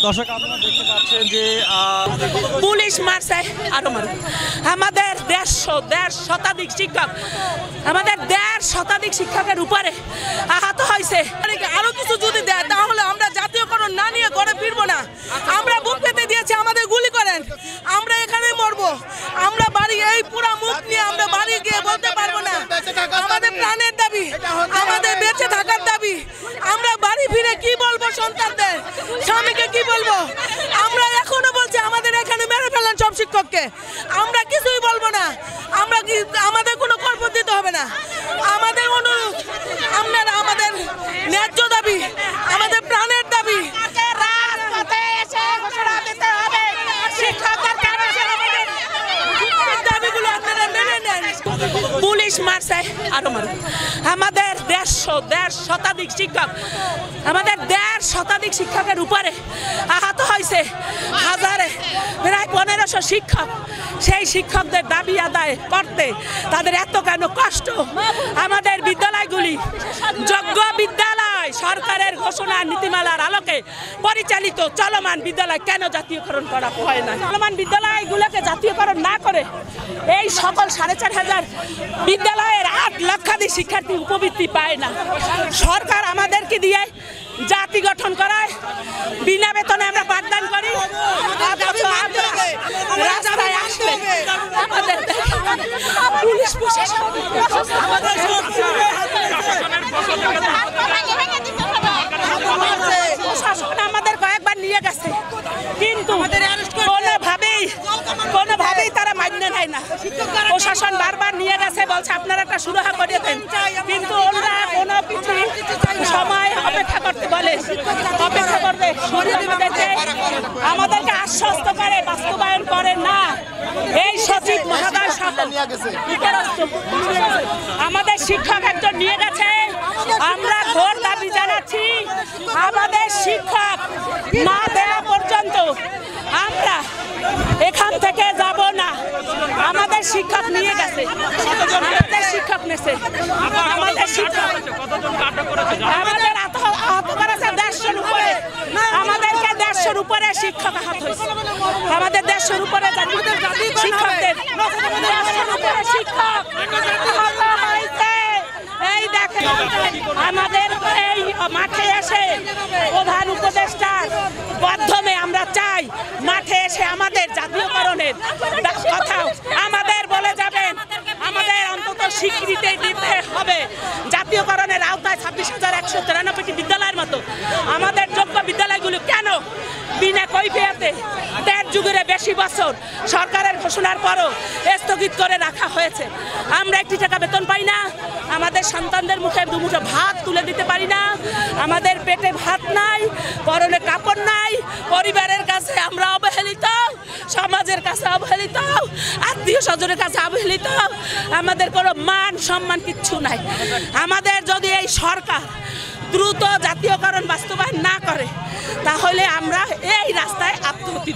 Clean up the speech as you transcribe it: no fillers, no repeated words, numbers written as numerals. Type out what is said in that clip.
দর্শক আপনারা দেখতে পাচ্ছেন যে পুলিশ মারছে আরো মারুক। আমাদের 150 শতাধিক শিক্ষক, আমাদের 150 শতাধিক শিক্ষকের উপরে আহত হয়েছে। আরো কিছু যদি দেয় তাহলে আমরা জাতীয়করণ না নিয়ে ঘরে ফিরবো না। আমরা বুক পেতে দিয়েছি, আমাদের গুলি করেন, আমরা এখানেই মরবো। আমরা বাড়ি এই পুরা মুখ নিয়ে আমরা বাড়ি গিয়ে বলতে পারবো না। আমাদের প্রাণের দাবি, আমাদের বেঁচে থাকার দাবি। আমরা বাড়ি ফিরে কি বলবো সন্তানদের, স্বামীকে কি বলবো? আমরা এখনো বলছি আমাদের এখানে মেরে ফেলেন সব শিক্ষককে। আমরা কিছুই বলবো না। আমরা কি আমাদের কোনো কর্ম দিতে হবে না। আমাদের অনুরোধ, আপনারা আমাদের ন্যায্য দাবি, আমাদের প্রাণের দাবি দাবিগুলো আপনারা মেনে নেন। পুলিশ মারছে আরো মারুক। আমাদের 150 শতাধিক শিক্ষক, আমাদের 150 শতাধিক শিক্ষকের উপরে আহত হয়েছে। হাজারে প্রায় 1500 শিক্ষক। সেই শিক্ষকদের দাবি আদায় করতে তাদের এত কেন কষ্ট? আমাদের বিদ্যালয়গুলি যোগ্য বিদ্যালয়, সরকারের ঘোষণা নীতিমালার আলোকে পরিচালিত চলমান বিদ্যালয় কেন জাতীয়করণ করা হয় না? চলমান বিদ্যালয়গুলোকে জাতীয়করণ না করে এই সকল 4500 বিদ্যালয়ের 8 লক্ষাধিক শিক্ষার্থী উপবৃত্তি পায় না। সরকার আমাদেরকে দিয়ে জাতি গঠন করায়, বিনা বেতনে আমরা পাঠদান করি। রাস্তায় আসলে আমাদের পুলিশ প্রশাসন আমাদের কয়েকবার নিয়ে গেছে, কিন্তু কোনোভাবেই তারা মান্য নেয় না। প্রশাসন বারবার নিয়ে গেছে, বলছে আপনারা একটা সুরাহা করে দেন, কিন্তু ওরা কোনো কিছু সময় অপেক্ষা করতে বলে, অপেক্ষা করবে। আমাদেরকে আশ্বস্ত করে, বাস্তবায়ন করে না। এই সচিব মহোদয় আমাদের শিক্ষক একজন নিয়ে গেছে। আমরা ঘোর দাবি জানাচ্ছি, আমাদের শিক্ষক না দেওয়া পর্যন্ত আমরা এখান থেকে যাব না। আমাদের শিক্ষক নিয়ে গেছে, আমাদের শিক্ষক নেছে, আমাদের শিক্ষক আমাদের আহত করেছে 150-র উপরে। আমাদেরকে 150-র উপরে শিক্ষক আহত হয়েছে। আমাদের 150-র উপরে শিক্ষকদের 150-র উপরে শিক্ষক আহত হয়েছে। এই দেখেন, আমাদের এই মাঠে এসে প্রধান উপদেষ্টার মাধ্যমে আমরা চাই মাঠে এসে আমাদের জাতীয়করণের কথা আমাদের বলে যাবেন। আমাদের অন্তত স্বীকৃতি দিতে হবে। জাতীয়করণের আওতায় 26,193টি বিদ্যালয়ের মতো আমাদের যোগ্য বিদ্যালয়গুলো কেন বিনা কৈফিয়তে 1.5 যুগের বেশি বছর সরকারের ঘোষণার পরও স্থগিত করে রাখা হয়েছে? আমরা 1 টাকা বেতন পাই না, আমাদের সন্তানদের মুখে দুমুঠো ভাত তুলে দিতে পারি না, আমাদের পেটে ভাত নাই, পরনে কাপড় নাই, পরিবারের কাছে আমরা অবহেলিত, সমাজের কাছে অবহেলিত, আত্মীয় স্বজনের কাছে অবহেলিত। আমাদের কোনো মান সম্মান কিচ্ছু নাই। আমাদের যদি এই সরকার দ্রুত জাতীয়করণ বাস্তবায়ন না করে, তাহলে আমরা এই রাস্তায় আত্মহত্যা